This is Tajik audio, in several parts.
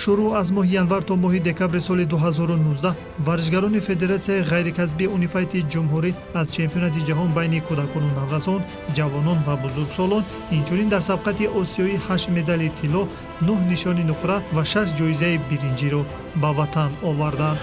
шуруъ аз моҳи январ то моҳи декабри соли 2019 варзишгарони Федератсияи ғайрикасбии Унифайти ҷумҳурӣ аз чемпионати ҷаҳон байни кӯдакону наврасон, ҷавонон ва бузургсолон инчунин дар сабқати осиёӣ 8 медали тилло, 9 нишони нуқра ва 6 ҷоизаи биринҷиро ба ватан оварданд.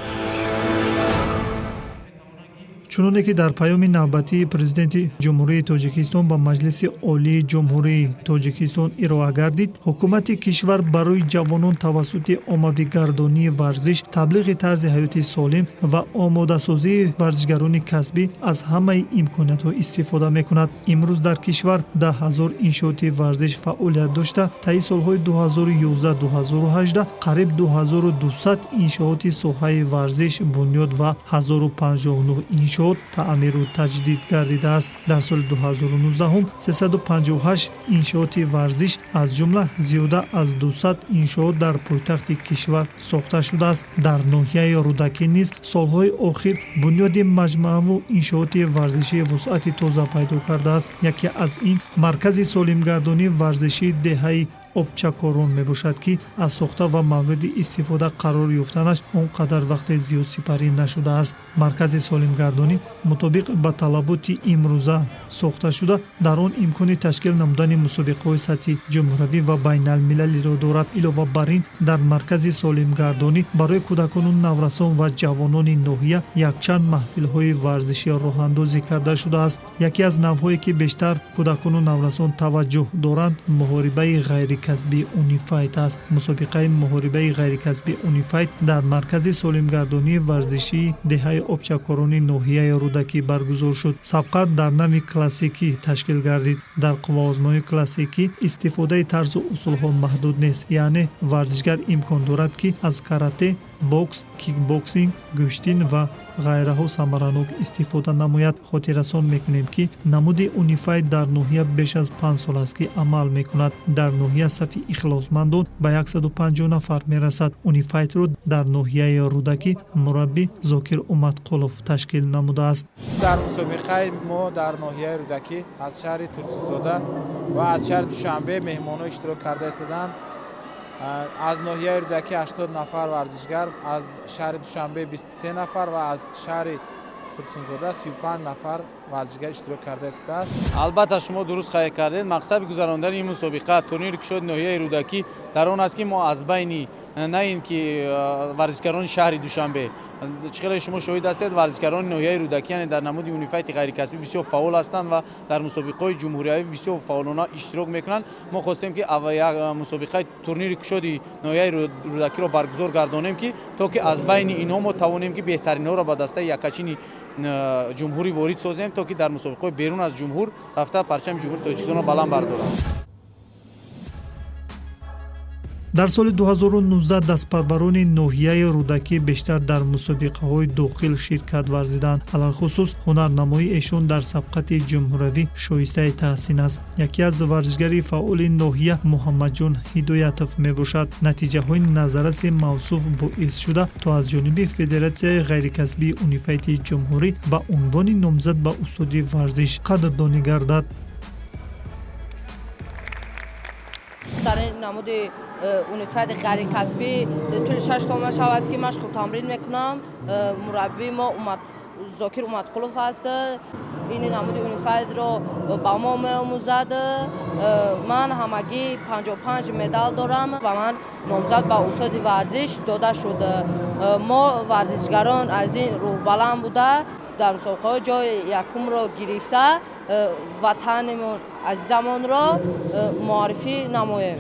чуноне ки дар паёми навбатии президенти ҷумҳурии Тоҷикистон ба Маҷлиси Олии Ҷумҳурии Тоҷикистон ироа гардид, ҳукумати кишвар барои ҷавонон тавассути оммавигардонии варзиш, таблиғи тарзи ҳаёти солим ва омодасозии варзишгарони касбӣ аз ҳамаи имкониятҳо истифода мекунад. имрӯз дар кишвар 10 000 иншооти варзиш фаъолият дошта, таи солҳои 2011-2018 қариб 2200 иншооти соҳаи варзиш бунёд ва 1059 иншоот таъмиру таҷдид гардидааст. дар соли 2019 358 иншооти варзиш аз ҷумла зиёда аз 200 иншоот дар пойтахти кишвар сохта шудааст. дар ноҳияи рӯдакӣ низ солҳои охир бунёди маҷмӯаву иншооти варзишӣ вусъати тоза пайдо кардааст. яке аз ин маркази солимгардонии варзишии деҳаи обчакорон мебошад ки аз сохта ва мавриди истифода қарор ёфтанаш он қадар вақте зиёд сипарӣ нашудааст. маркази солимгардонӣ мутобиқ ба талаботи имрӯза сохта шуда дар он имкони ташкил намудани мусобиқаҳои сатҳи ҷумҳуравӣ ва байналмилалиро дорад. илова бар ин дар маркази солимгардонӣ барои кӯдакону наврасон ва ҷавонони ноҳия якчанд маҳфилҳои варзишӣ роҳандозӣ карда шудааст. яке аз навъҳое ки бештар кӯдакону наврасон таваҷҷӯҳ доранд муҳорибаи ғайрикасбии Унифайт аст. мусобиқаи муҳорибаи ғайрикасбии Унифайт дар маркази солимгардонии варзишии деҳаи обчакорони ноҳияи рӯдакӣ баргузор шуд. сабқат дар нави классикӣ ташкил гардид. дар қувваозмоии классикӣ истифодаи тарзу усулҳо маҳдуд нест, яъне варзишгар имкон дорад ки аз карате, бокс, кикбоксинг, гӯштин ва ғайраҳо самаранок истифода намояд. хотиррасон мекунем ки намуди Унифайт дар ноҳия беш аз 5 сол аст ки амал мекунад. дар ноҳия сафи ихлосмандон ба 150 нафар мерасад. Унифайтро дар ноҳияи рӯдакӣ мураббӣ Зокир Умадқулов ташкил намудааст. дар мусобиқаи мо дар ноҳияи рӯдакӣ аз шаҳри Турсунзода ва аз шаҳри Душанбе меҳмонҳо иштирок карда истоданд. аз ноҳияи рӯдакӣ 80 нафар варзишгар, аз шаҳри Душанбе 23 нафар ва аз шаҳри Турсунзода 35 нафар варзишгар иштирок карда истодааст. албатта шумо дуруст хаҳед кардед. мақсади гузарондани ин мусобиқа турнири кушоди ноҳияи рӯдакӣ дар он аст ки мо аз байни на ин ки варзишгарони шаҳри Душанбе, чӣ қадар шумо шоҳид ҳастед, варзишгарони ноҳияи рӯдакӣ яъне дар намуди Унифайти ғайрикасбӣ бисёр фаъол ҳастанд ва дар мусобиқаҳои ҷумҳуриявӣ бисёр фаъолона иштирок мекунанд. мо хостем ки як мусобиқаи турнири кушоди ноҳияи рӯдакиро баргузор гардонем ки то ки аз байни инҳо мо тавонем ки беҳтаринҳоро ба дастаи якачини ҷумҳурӣ ворид созем, то ки дар мусобиқаҳои берун аз ҷумҳур рафта парчами ҷумҳури Тоҷикистонро баланд бардоранд. дар соли 2019 дастпарварони ноҳияи рӯдакӣ бештар дар мусобиқаҳои дохил ширкат варзиданд. алалхусус ҳунарнамои эшон дар сабқати ҷумҳуравӣ шоистаи таҳсин аст. яке аз варзишгари фаъоли ноҳия Муҳаммадҷон Ҳидоятов мебошад. натиҷаҳои назараси мавсуф боис шуда то аз ҷониби Федератсияи ғайрикасбии Унифайти ҷумҳурӣ ба унвони номзад ба устоди варзиш қадрдонӣ гардад. дар ин намуди Унифайт ғайрикасбӣ тӯли 6 сол мешавад ки машқу тамрин мекунам. мураббии мо Зокир Умадқулов аст. ин намуди Унифайтро ба мо меомӯзад. ман ҳамагӣ 55 медал дорам. ба ман номзад ба устоди варзиш дода шуд. мо варзишгарон аз ин рӯҳбаланд буда дар мусобиқаҳои ҷои якумро гирифта ватанимон азизамонро муаррифӣ намоем.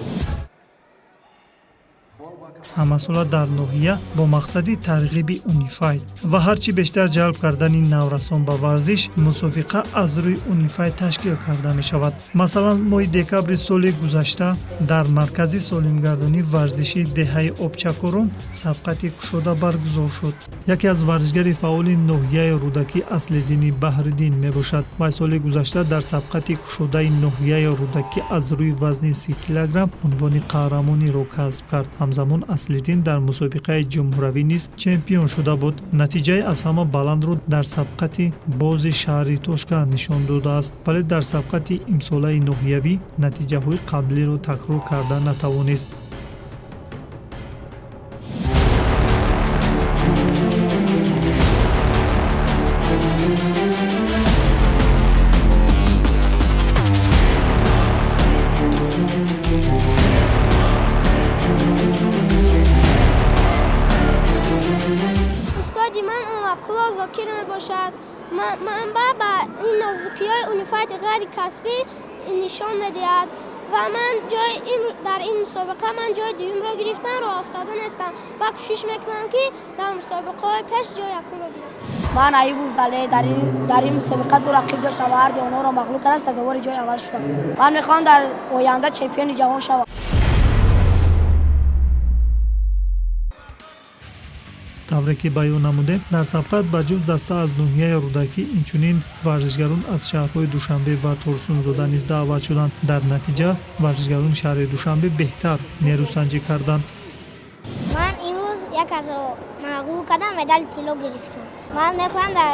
ҳамасола дар ноҳия бо мақсади тарғиби Унифайт ва ҳарчи бештар ҷалб кардани наврасон ба варзиш, мусобиқа аз рӯи Унифайт ташкил карда мешавад. масалан моҳи декабри соли гузашта дар маркази солимгардонии варзишии деҳаи обчакорон сабқати кушода баргузор шуд. яке аз варзишгари фаъоли ноҳияи рӯдакӣ Аслиддини Баҳриддин мебошад. вай соли гузашта дар сабқати кушодаи ноҳияи рӯдакӣ аз рӯи вазни 30 килограмм унвони қаҳрамониро касб кард. ҳамзамон Аслиддин дар мусобиқаи ҷумҳуравӣ низ чемпион шуда буд. натиҷаи аз ҳама баландро дар сабқати бози шаҳри Тошкан нишон додааст, вале дар сабқати имсолаи ноҳиявӣ натиҷаҳои қаблиро такрор карда натавонист. استادی من اونقدر ذاکر میباشد من با این نازکی‌های اونیفایت غیر کسبی نشان میدهد و من در این مسابقه من جای دوم را گرفتم را افتاده نیستم و کوشش میکنم که در مسابقه پیش جای یکم را گیرم. من ایوب ولی در این مسابقه دو رقیب داشتم و هر دو آنها را مغلوب کردم، سزاوار جای اول شدم. من میخوام در آینده چمپیون جهان شوم. тавре ки баён намудем, дар сабқат ба ҷуз даста аз ноҳияи рӯдакӣ инчунин варзишгарон аз шаҳрҳои Душанбе ва Торсунзода низ даъват шуданд. Дар натиҷа варзишгарони шаҳри Душанбе беҳтар нерӯсанҷӣ карданд. من امروز یک از مغلوب کردم مدال طلا گرفتم. من میخوام در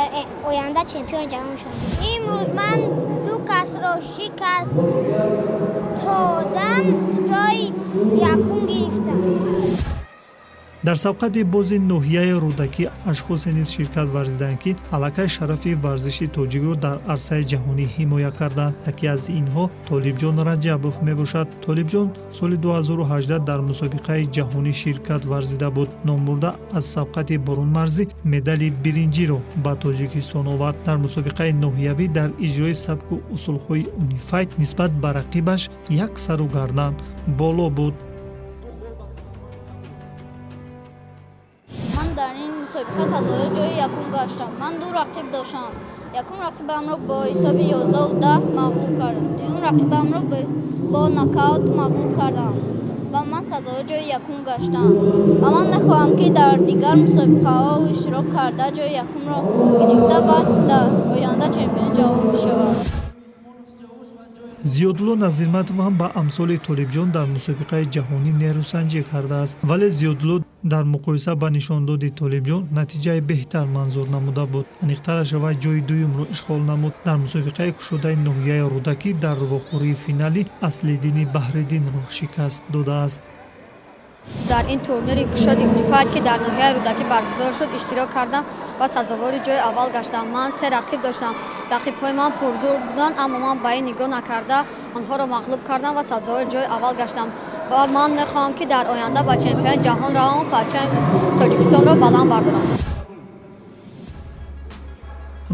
آینده چمپیون جهان شوم. امروز من دو کس را شکست دادم جای یکم گرفتم. дар сабқати бози ноҳияи рӯдакӣ ашхосе низ ширкат варзиданд ки аллакай шарафи варзиши тоҷикро дар арсаи ҷаҳонӣ ҳимоя карданд. яке аз инҳо Толибҷон Раҷабов мебошад. Толибҷон соли 2018 дар мусобиқаи ҷаҳонӣ ширкат варзида буд. номбурда аз сабқати барунмарзӣ медали биринҷиро ба Тоҷикистон овард. дар мусобиқаи ноҳиявӣ дар иҷрои сабку усулҳои Унифайт нисбат ба рақибаш як сару гардан боло буд. در این مسابقه سزای جای یکم گشتم. من دو رقیب داشتم. یکم رقیبم را با حساب 11 و 10 مغلوب کردم. دوم رقیبم را با نکاوت مغلوب کردم و من سزای جای یکم گشتم. و من میخواهم که در دیگر مسابقه ها اشتراک کرده جای یکم را گرفته و در آینده چمپیون جهان بشوم. зиёдулло назирматов ҳам ба амсоли Толибҷон дар мусобиқаи ҷаҳонӣ нерӯсанҷӣ кардааст, вале зиёдулло дар муқоиса ба нишондоди Толибҷон натиҷаи беҳтар манзур намуда буд. аниқтараш вай ҷои дуюмро ишғол намуд. дар мусобиқаи кушодаи ноҳияи рӯдакӣ дар вохӯрии финалӣ Аслиддини Баҳриддинро шикаст додааст. در این تورنیر کشاد اونیفایت که در ناحیه رودکی برگزار شد اشتراک کردم و سزاوار جای اول گشتم. من 3 رقیب داشتم. رقیب‌های من پرزور بودند اما من به این نگاه نکرده آنها را مغلوب کردم و سزاوار جای اول گشتم و من میخواهم که در آینده با چمپیون جهان روم و پرچم تاجیکستان را بلند بردارم.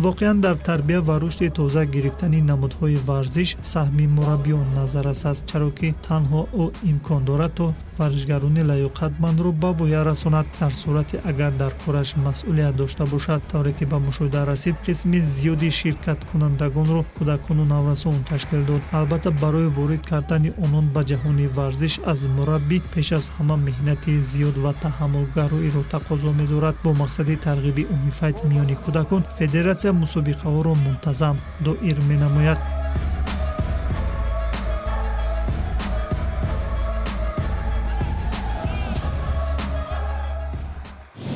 воқеан дар тарбия ва рушди тоза гирифтани намудҳои варзиш саҳми мураббиён назаррас аст, чаро ки танҳо ӯ имкон дорад то варзишгарони лаёқатмандро ба воя расонад дар сурате агар дар кораш масъулият дошта бошад. тавре ки ба мушоҳида расид, қисми зиёди ширкаткунандагонро кӯдакону наврасон ташкил дод. албатта барои ворид кардани онон ба ҷаҳони варзиш аз мураббӣ пеш аз ҳама меҳнати зиёд ва таҳаммулгароиро тақозо медорад. бо мақсади тарғиби Унифайт миёни кӯдакон федератсия мусобиқаҳоро мунтазам доир менамояд.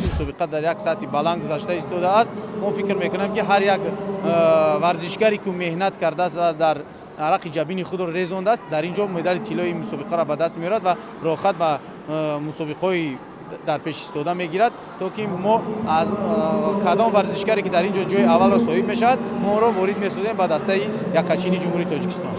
мусобиқа дар як сатҳи баланд гузашта истодааст. мо фикр мекунам ки ҳар як варзишгаре ки меҳнат кардааст ва дар арақи ҷабини худро резондааст, дар ин ҷо медали тиллои мусобиқаро ба даст меорад ва роҳхат ба мусобиқаҳои дар пеш истода мегирад, то ки мо аз кадом варзишгаре ки дар ин ҷо ҷои аввалро соҳиб мешавад, моро ворид месозем ба дастаи якачини ҷумҳурии Тоҷикистон.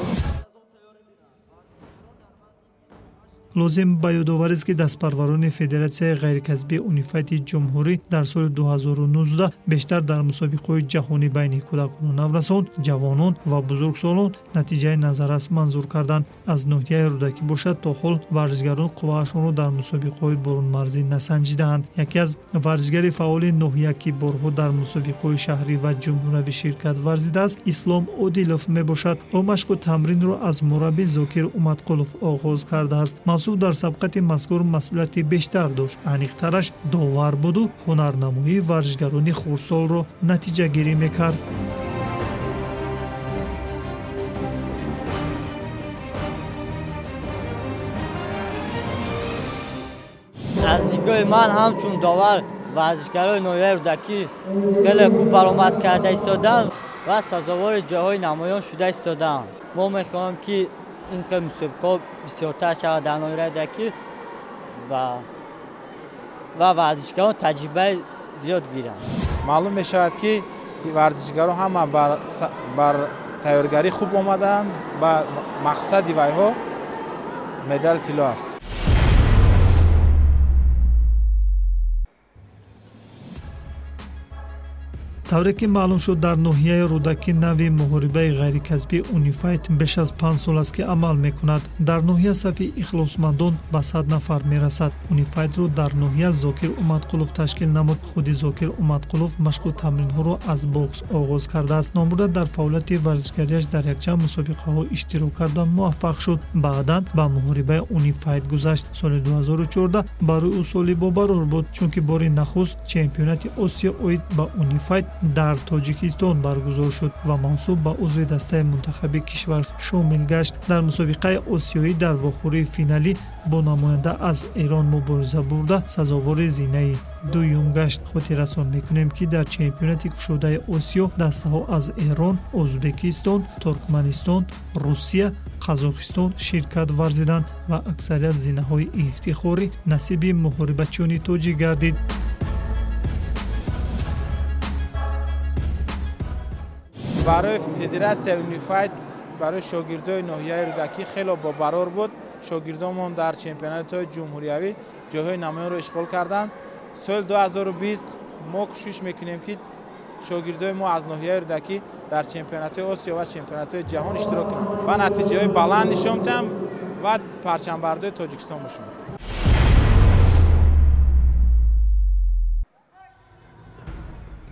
лозим ба ёдоварист ки дастпарварони Федератсияи ғайрикасбии Унифайти ҷумҳурӣ дар соли 2019 бештар дар мусобиқаҳои ҷаҳонӣ байни кӯдакону наврасон, ҷавонон ва бузургсолон натиҷаи назаррас манзур карданд. аз ноҳияи рӯдакӣ бошад то ҳол варзишгарон қувваашонро дар мусобиқаҳои барунмарзӣ насанҷидаанд. яке аз варзишгари фаъоли ноҳия ки борҳо дар мусобиқаҳои шаҳрӣ ва ҷумҳуравӣ ширкат варзидааст, Ислом Одилов мебошад. ӯ машқу тамринро аз мураббӣ Зокир Умадқулов оғоз кардааст. мавсуф дар сабқати мазкур масъулияти бештар дошт. аниқтараш довар буду ҳунарнамоии варзишгарони хурдсолро натиҷагирӣ мекард. аз нигоҳи ман ҳамчун довар варзишгарони ноҳияи рӯдакӣ хеле хуб баромад карда истоданд ва сазовори ҷойҳои намоён шуда истоданд. мо мехоҳем ки این خیلی مسابقه بسیارتر شود در ناحیه رودکی و ورزشکاران تجربه زیاد گیرند. معلوم می شود که ورزشکاران همه بر تیارگری خوب آمدند و مقصد ویها مدال طلا است. тавре ки маълум шуд дар ноҳияи рӯдакӣ нави муҳорибаи ғайрикасбӣ Унифайт беш аз 5 сол аст ки амал мекунад. Дар ноҳия сафи ихлосмандон ба 100 нафар мерасад. Унифайтро дар ноҳия Зокир Умадқулов ташкил намуд. худи Зокир Умадқулов машқу тамринҳоро аз бокс оғоз кардааст. Номбурда дар фаъолияти варзишгариаш дар якчанд мусобиқаҳо иштирок карда муваффақ шуд. баъдан ба муҳорибаи Унифайт гузашт. соли 2014 барои ӯ соли бобарор буд, чунки бори нахуст чемпионати Осиё оид ба Унифайт дар Тоҷикистон баргузор шуд ва мансуб ба узви дастаи мунтахаби кишвар шомил гашт. дар мусобиқаи осиёӣ дар вохӯрии финалӣ бо намоянда аз Эрон мубориза бурда сазовори зинаи дуюм гашт. хотиррасон мекунем ки дар чемпионати кушодаи Осиё дастаҳо аз Эрон, Ӯзбекистон, Туркманистон, Русия, Қазоқистон ширкат варзиданд ва аксарият зинаҳои ифтихорӣ насиби муҳорибачиёни тоҷик гардид. барои федератсияи Унифайт барои шогирдои ноҳияи рӯдакӣ хело бобарор буд. шогирдонмон дар чемпионатҳои ҷумҳуриявӣ ҷойҳои намоёнро ишғол карданд. соли 2020 мо кӯшиш мекунем ки шогирдои мо аз ноҳияи рӯдакӣ дар чемпионатҳои Осиё ва чемпионатҳои ҷаҳон иштирок кунанд ва натиҷаҳои баланд нишон диҳам ва парчамбардои Тоҷикистон бошанд.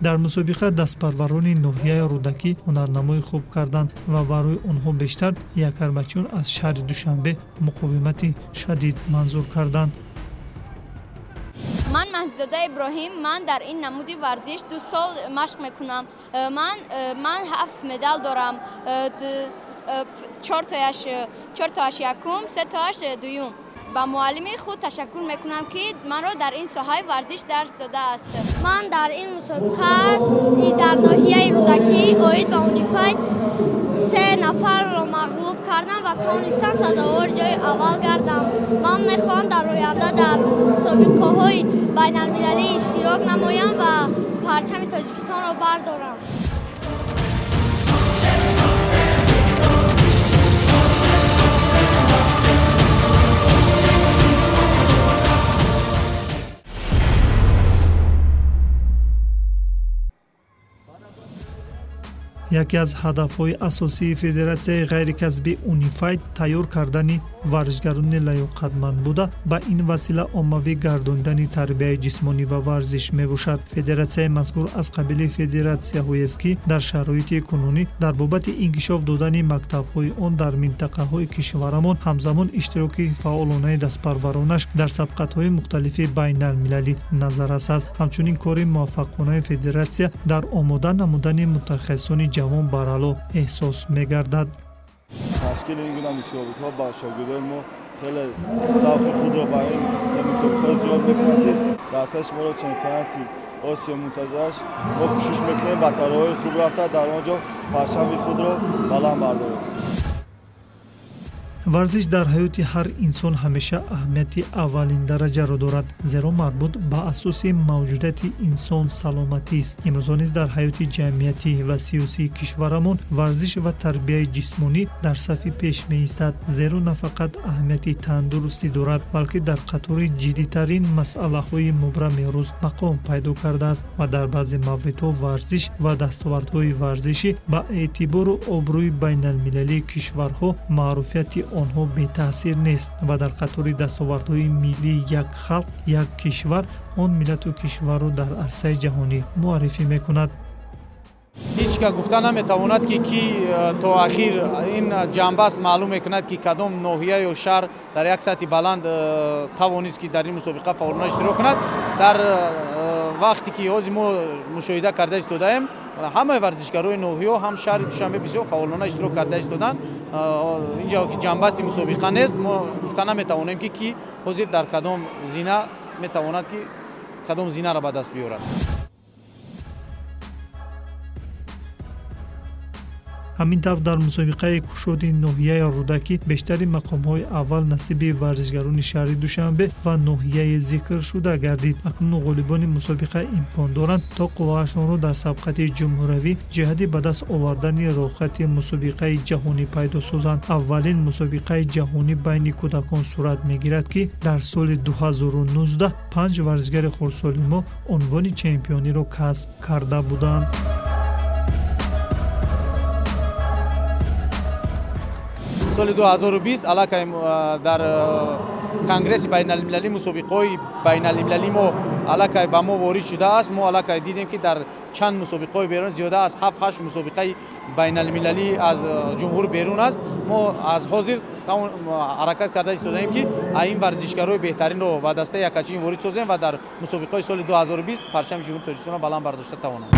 дар мусобиқа дастпарварони ноҳияи рӯдакӣ ҳунарнамоӣ хуб карданд ва барои онҳо бештар якарбачиён аз шаҳри Душанбе муқовимати шадид манзур карданд. ман Маҳдизода Иброҳим, ман дар ин намуди варзиш 2 сол машқ мекунам. ман 7 медал дорам. 4 тоаш якум, 3 тоаш дуюм. ба муаллими худ ташаккур мекунам ки манро дар ин соҳаи варзиш дарс додааст. ман дар ин мусобиқа дар ноҳияи рӯдакӣ оид ба Унифайт 3 нафарро мағлуб кардам ва тавонистам сазовори ҷойи аввал гардам. ман мехоҳам дар оянда дар мусобиқаҳои байналмилалӣ иштирок намоям ва парчами Тоҷикистонро бардорам. яке аз ҳадафҳои асосии федератсияи ғайрикасбӣ Унифайт тайёр кардани варзишгарони лаёқатманд буда ба ин васила оммавӣ гардондани тарбияи ҷисмонӣ ва варзиш мебошад. федератсияи мазкур аз қабили федератсияҳоест ки дар шароити кунунӣ дар бобати инкишоф додани мактабҳои он дар минтақаҳои кишварамон ҳамзамон иштироки фаъолонаи дастпарваронаш дар сабқатҳои мухталифи байналмилалӣ назаррас аст. ҳамчунин кори муваффақонаи федератсия дар омода намудани мутахассисони ҷавон барало эҳсос мегардад. ташкили ин гуна мусобиқаҳо ба шогирдои мо хеле завқи худро ба ин мусобиқаҳо зиёд мекунад ки дар пеш моро чемпионати Осиё мунтазираш мо кӯшиш мекунем ба тарҳои хуб рафта дар он ҷо парчами худро баланд бардорем. варзиш дар ҳаёти ҳар инсон ҳамеша аҳамияти аввалин дараҷаро дорад, зеро марбут ба асоси мавҷудияти инсон саломатист. имрӯза низ дар ҳаёти ҷамъиятӣ ва сиёсии кишварамон варзиш ва тарбияи ҷисмонӣ дар сафи пеш меистад, зеро на фақат аҳамияти тандурустӣ дорад, балки дар қатори ҷиддитарин масъалаҳои мубрами рӯз мақом пайдо кардааст ва дар баъзе мавридҳо варзиш ва дастовардҳои варзишӣ ба эътибору обрӯи байналмилалии кишварҳо маъруфияти онҳо бетаъсир нест ва дар қатори дастовардҳои миллии як халқ, як кишвар он миллату кишварро дар арсаи ҷаҳонӣ муаррифӣ мекунад. ҳеҷ ка гуфта наметавонад ки то ахир ин ҷанбас маълум мекунад ки кадом ноҳия ё шаҳр дар як сатҳи баланд тавонист ки дар ин мусобиқа фаъолона иштирок кунад. дар вақте ки ҳозир мо мушоҳида карда истодаем, ҳамаи варзишгарои ноҳиё ҳам шаҳри Душанбе бисёр фаъолона иштирок карда истоданд. инҷо ки ҷанбасти мусобиқа нест, мо гуфта наметавонем ки ҳозир дар кадом зина метавонад ки кадом зинаро ба даст биёрад. ҳамин тавр дар мусобиқаи кушоди ноҳияи рӯдакӣ бештари мақомҳои аввал насиби варзишгарони шаҳри Душанбе ва ноҳияи зикр шуда гардид. Акнун ғолибони мусобиқа имкон доранд то қувваашонро дар сабқати ҷумҳуравӣ ҷиҳати ба даст овардани роҳхати мусобиқаи ҷаҳонӣ пайдо созанд. Аввалин мусобиқаи ҷаҳонӣ байни кӯдакон сурат мегирад ки дар соли 2019 5 варзишгари хурдсоли мо унвони чемпиониро касб карда буданд. соли 2020 аллакай дар конгресси байналмилалӣ мусобиқаҳои байналмилалӣ мо аллакай ба мо ворид шудааст. мо аллакай дидем ки дар чанд мусобиқаҳои берун зиёда аз 7-8 мусобиқаи байналмилалӣ аз ҷумҳур берун аст. мо аз ҳозир ҳаракат карда истодаем ки ин варзишгарои беҳтаринро ба дастаи якачин ворид созем ва дар мусобиқаҳои соли 2020 парчами ҷумҳури Тоҷикистонро баланд бардошта тавонем.